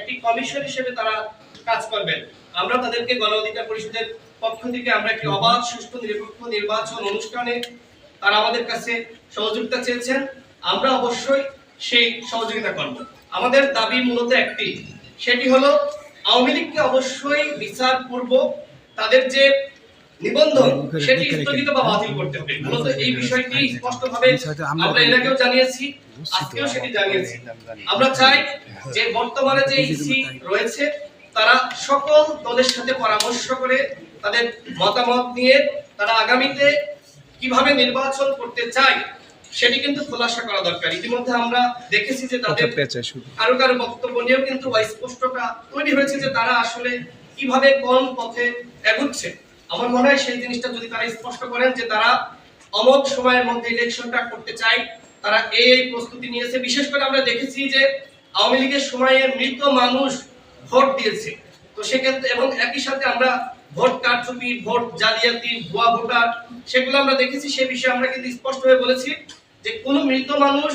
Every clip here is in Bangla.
একটি কমিশন হিসেবে তারা কাজ করবেন। আমরা তাদেরকে গণ অধিকার পরিষদের পক্ষ থেকে আমরা একটি অবাধ সুষ্ঠু নিরপেক্ষ নির্বাচন অনুষ্ঠানে তারা আমাদের কাছে সহযোগিতা চেয়েছেন, আমরা অবশ্যই সেই সহযোগিতা করব। আমাদের দাবি মূলত একটি, সেটি হলো আওয়ামী লীগকে অবশ্যই বিচারপূর্বক তাদের যে নিবন্ধন সেটি স্থগিত বা বাতিল করতে হবে। মূলত এই বিষয়টি স্পষ্টভাবে আমরা এর আগেও জানিয়েছি, আজকেও সেটি জানিয়েছি। আমরা চাই যে বর্তমানে যে ইসি রয়েছে তারা সকল দলের সাথে পরামর্শ করে তাদের মতামত নিয়ে তারা আগামীতে কিভাবে নির্বাচন করতে চায় সেটি কিন্তু খোলাসা করা দরকার। ইতিমধ্যে আমরা দেখেছি যে তাদের কারো কারো বক্তব্য নিয়েও কিন্তু স্পষ্টতা তৈরি হয়েছে যে তারা আসলে কিভাবে কোন পথে এগোচ্ছে। আমার মনে হয় সেই জিনিসটা যদি তারা স্পষ্ট করেন যে তারা অমোঘ সময়ের মধ্যে ইলেকশনটা করতে চায়, তারা এই প্রস্তুতি নিয়েছে। বিশেষ করে আমরা দেখেছি যে আওয়ামী লীগের সময়ে মৃত মানুষ ভোট দিয়েছে, তো সেক্ষেত্রে এবং একই সাথে আমরা ভোট কারচুপি, ভোট জালিয়াতি, ভুয়া ভোটার সেগুলো আমরা দেখেছি। সে বিষয়ে আমরা কিন্তু স্পষ্টভাবে বলেছি যে কোনো মৃত মানুষ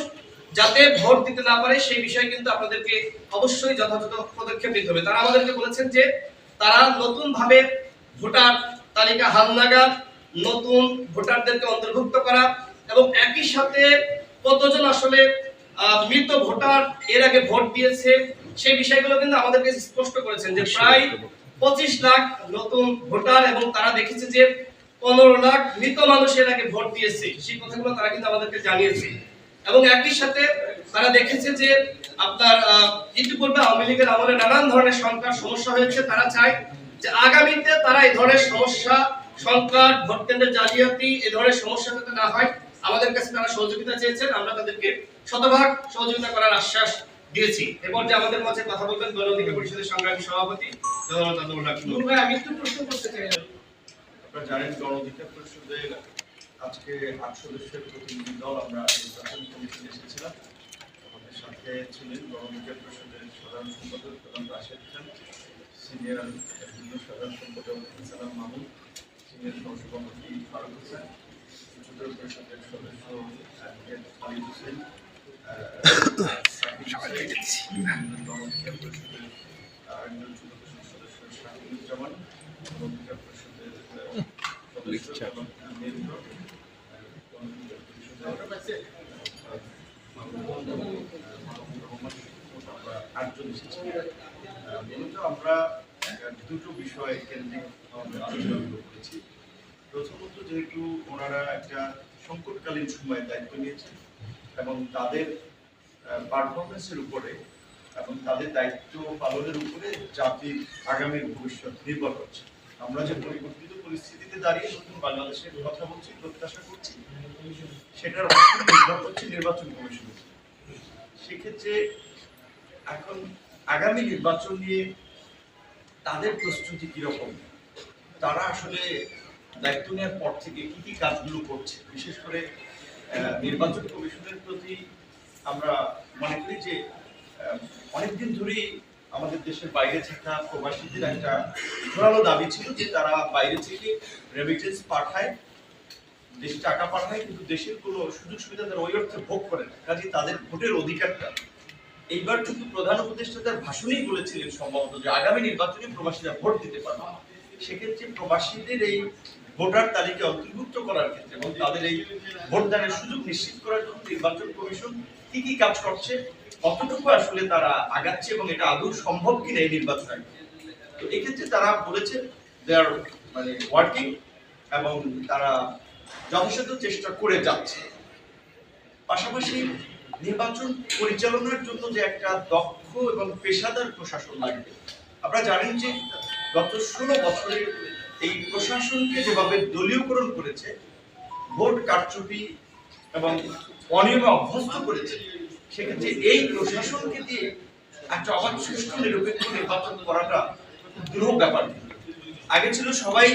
যাতে ভোট দিতে না পারে সেই বিষয়ে কিন্তু আপনাদেরকে অবশ্যই যথাযথ পদক্ষেপ নিতে হবে। তারা আমাদেরকে বলেছেন যে তারা নতুন ভাবে ভোটার তালিকা হালনাগাদ, নতুন ভোটারদেরকে অন্তর্ভুক্ত করা এবং একই সাথে কতজন আসলে মৃত ভোটার এর আগে ভোট দিয়েছে সেই বিষয়গুলো কিন্তু আমাদেরকে স্পষ্ট করেছেন যে প্রায় 25 লাখ নতুন ভোটার এবং তারা দেখেছে যে 15 লাখ মৃত মানুষের আগে ভোট দিয়েছে, সেই কথাগুলো তারা কিন্তু আমাদেরকে জানিয়েছে। এবং একই সাথে তারা দেখেছে যে আপনার ইতিপূর্বে আওয়ামী লীগের আমলে নানান ধরনের সংকট সমস্যা হয়েছে। তারা চায় যে আগামীতে তারা এই ধরনের সমস্যা, সংকট, ভোট কেন্দ্রের জালিয়াতি এই ধরনের সমস্যা যাতে না হয় আমাদের কাছে তারা সহযোগিতা চেয়েছেন। আমরা তাদেরকে শতভাগ সহযোগিতা করার আশ্বাস দিয়েছি। এরপর যে আমাদের মাঝে কথা বলবেন গণ অধিকার পরিষদের সংগ্রামী সভাপতি আমি একটু প্রশ্ন করতে চাই। আপনারা জানেন গণ অধিকার পরিষদের আজকে 8 সদস্যের প্রতিনিধি দল আমরা নির্বাচন কমিশনে এসেছিলাম। আমাদের সাথে ছিলেন গণ অধিকার পরিষদের সাধারণ সম্পাদক প্রধান রাশেদ খান, সিনিয়র সাধারণ সম্পাদক সালাম মামুন, সিনিয়র সহসভাপতি ফারুক হোসেন, উচ্চতর পরিষদের সদস্য খালিদ হোসেন, গণ অধিকার পরিষদের আরেকজন সদস্য শাহিনুজ্জামান, গণ অধিকার পরিষদের আমরা দুটো বিষয় কেন্দ্রিক আলোচনা করেছি। প্রথমত যেহেতু ওনারা একটা সংকটকালীন সময়ে দায়িত্ব নিয়েছেন এবং তাদের পারফরমেন্সের উপরে এবং তাদের দায়িত্ব পালনের উপরে জাতির আগামীর ভবিষ্যৎ নির্ভর করছে। আমরা যে পরিবর্তিত পরিস্থিতিতে দাঁড়িয়ে নতুন বাংলাদেশের কথা বলছি, প্রত্যাশা করছি, সেটার নির্ভর করছে নির্বাচন কমিশন। সেক্ষেত্রে এখন আগামী নির্বাচন নিয়ে তাদের প্রস্তুতি কিরকম, তারা আসলে দায়িত্ব নেওয়ার পর থেকে কি কি কাজগুলো করছে, বিশেষ করে নির্বাচন কমিশনের প্রতি আমরা মনে করি যে অনেকদিন ধরেই আমাদের দেশের বাইরে থাকা প্রবাসীদের একটা জোরালো দাবি ছিল যে তারা বাইরে থেকে রেমিটেন্স পাঠায়, দেশে টাকা পাঠায়, কিন্তু দেশের কোনো সুযোগ সুবিধা তারা ওই অর্থে ভোগ করে না। কাজে তাদের ভোটের অধিকারটা এইবার কিন্তু প্রধান উপদেষ্টা তার ভাষণেই বলেছিলেন সম্ভবত যে আগামী নির্বাচনে প্রবাসীরা ভোট দিতে পারবে। সেক্ষেত্রে প্রবাসীদের এই ভোটার তালিকায় অন্তর্ভুক্ত করার ক্ষেত্রে এবং তাদের এই ভোটদানের সুযোগ নিশ্চিত করার জন্য নির্বাচন কমিশন কি কি কাজ করছে, কতটুকু আসলে তারা আগাচ্ছে এবং এটা আদৌ সম্ভব কিনা এই নির্বাচন। তো এক্ষেত্রে তারা বলেছে দে আর মানে ওয়ার্কিং এবং তারা যথেষ্ট চেষ্টা করে যাচ্ছে। পাশাপাশি নির্বাচন পরিচালনার জন্য যে একটা দক্ষ এবং পেশাদার প্রশাসন লাগবে। আপনারা জানেন যে গত 16 বছরে এই প্রশাসনকে যেভাবে দলীয়করণ করেছে, ভোট কারচুপি এবং অনিয়মে অভ্যস্ত করেছে, সেক্ষেত্রে এই প্রশাসনকে দিয়ে একটা অবাধ সুষ্ঠু নিরপেক্ষ নির্বাচন করাটা দুরূহ ব্যাপার। আগে ছিল সবাই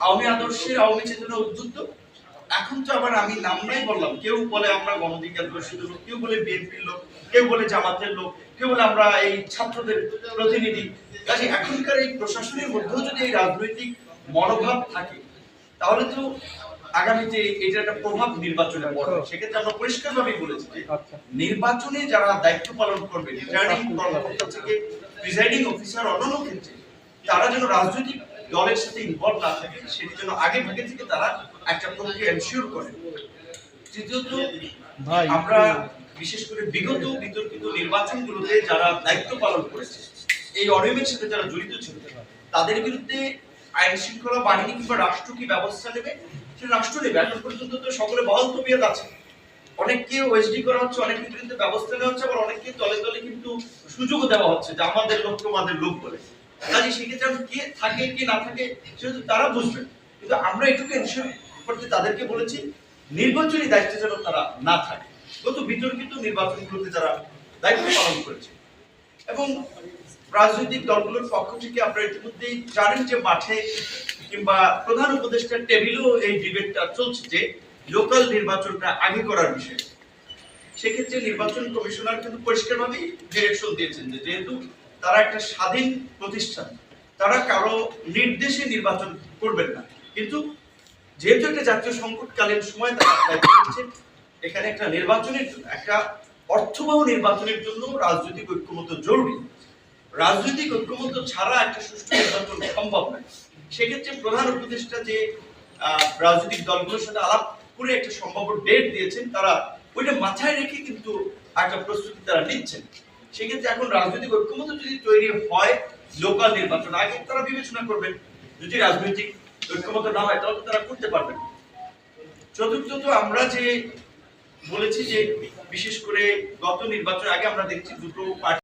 আওয়ামী আদর্শের, আওয়ামী চেতনা উদ্বুদ্ধ, এখন তো আবার আমি নাম নাই বললাম, কেউ বলে আমরা গণ অধিকার পরিষদের লোক, কেউ বলে বিএনপির লোক, কেউ বলে জামাতের লোক, কেউ বলে আমরা এই ছাত্রদের প্রতিনিধি। কাজে এখনকার এই প্রশাসনের মধ্যেও যদি এই রাজনৈতিক মনোভাব থাকে তাহলে তো আগামীতে এটা একটা প্রভাব নির্বাচনে পড়বে। সেক্ষেত্রে আমরা পরিষ্কারভাবে বলেছি যে নির্বাচনে যারা দায়িত্ব পালন করবে, রিটার্নিং কর্মকর্তা থেকে প্রিসাইডিং অফিসার অন্যান্য ক্ষেত্রে তারা যেন রাজনৈতিক দলের সাথে ইনভলভ না থাকে, সেটি যেন আগে ভাগে থেকে তারা একটা প্রক্রিয়া এনশিওর করে। তৃতীয়ত, আমরা বিশেষ করে বিগত বিতর্কিত নির্বাচনগুলোতে যারা দায়িত্ব পালন করেছে, এই অনিয়মের সাথে যারা জড়িত ছিল, তাদের বিরুদ্ধে আইন শৃঙ্খলা বাহিনী কিংবা রাষ্ট্র কি ব্যবস্থা নেবে, সেটা রাষ্ট্র নেবে। এখন পর্যন্ত তো সকলে বহাল তবিয়ত আছে, অনেককে ওএসডি করা হচ্ছে, অনেকের বিরুদ্ধে ব্যবস্থা নেওয়া হচ্ছে, আবার অনেককে তলে তলে কিন্তু সুযোগও দেওয়া হচ্ছে যে আমাদের লোক তোমাদের লোক বলে। কাজে সেক্ষেত্রে কে থাকে কে না থাকে সেটা তো তারা বুঝবেন, কিন্তু আমরা এটুকু এনশিওর করতে তাদেরকে বলেছি নির্বাচনী দায়িত্বে যেন তারা না থাকে, গত বিতর্কিত নির্বাচনগুলোতে যারা দায়িত্ব পালন করেছে। এবং রাজনৈতিক দলগুলোর পক্ষ থেকে আপনারা ইতিমধ্যেই জানেন যে মাঠে কিংবা প্রধান উপদেষ্টার টেবিলেও এই ডিবেটটা চলছে যে লোকাল নির্বাচনটা আগে করার বিষয়ে। সেক্ষেত্রে নির্বাচন কমিশনার কিন্তু পরিষ্কারভাবেই ডিরেকশন দিয়েছেন যে যেহেতু তারা একটা স্বাধীন প্রতিষ্ঠান, তারা কারো নির্দেশে নির্বাচন করবেন না, কিন্তু যেহেতু একটা জাতীয় সংকটকালীন সময় তারা দায়িত্ব নিচ্ছেন, এখানে একটা নির্বাচনের জন্য, একটা অর্থবহ নির্বাচনের জন্য রাজনৈতিক ঐক্যমত্য জরুরি। রাজনৈতিক ঐক্যমত্য ছাড়া একটা সুষ্ঠু নির্বাচন সম্ভব নয়। সেক্ষেত্রে প্রধান উপদেষ্টা যে রাজনৈতিক দলগুলোর সাথে আলাপ করে একটা সম্ভাব্য ডেট দিয়েছেন, তারা ওইটা মাথায় রেখে কিন্তু একটা প্রস্তুতি তারা নিচ্ছেন। সেক্ষেত্রে এখন রাজনৈতিক ঐক্যমত্য যদি তৈরি হয় লোকাল নির্বাচন আগে, তারা বিবেচনা করবেন। যদি রাজনৈতিক ঐক্যমত্য না হয় তাহলে তারা করতে পারবেন। চতুর্থত, আমরা যে বলেছি যে বিশেষ করে গত নির্বাচনের আগে আমরা দেখছি দুটো পার্টি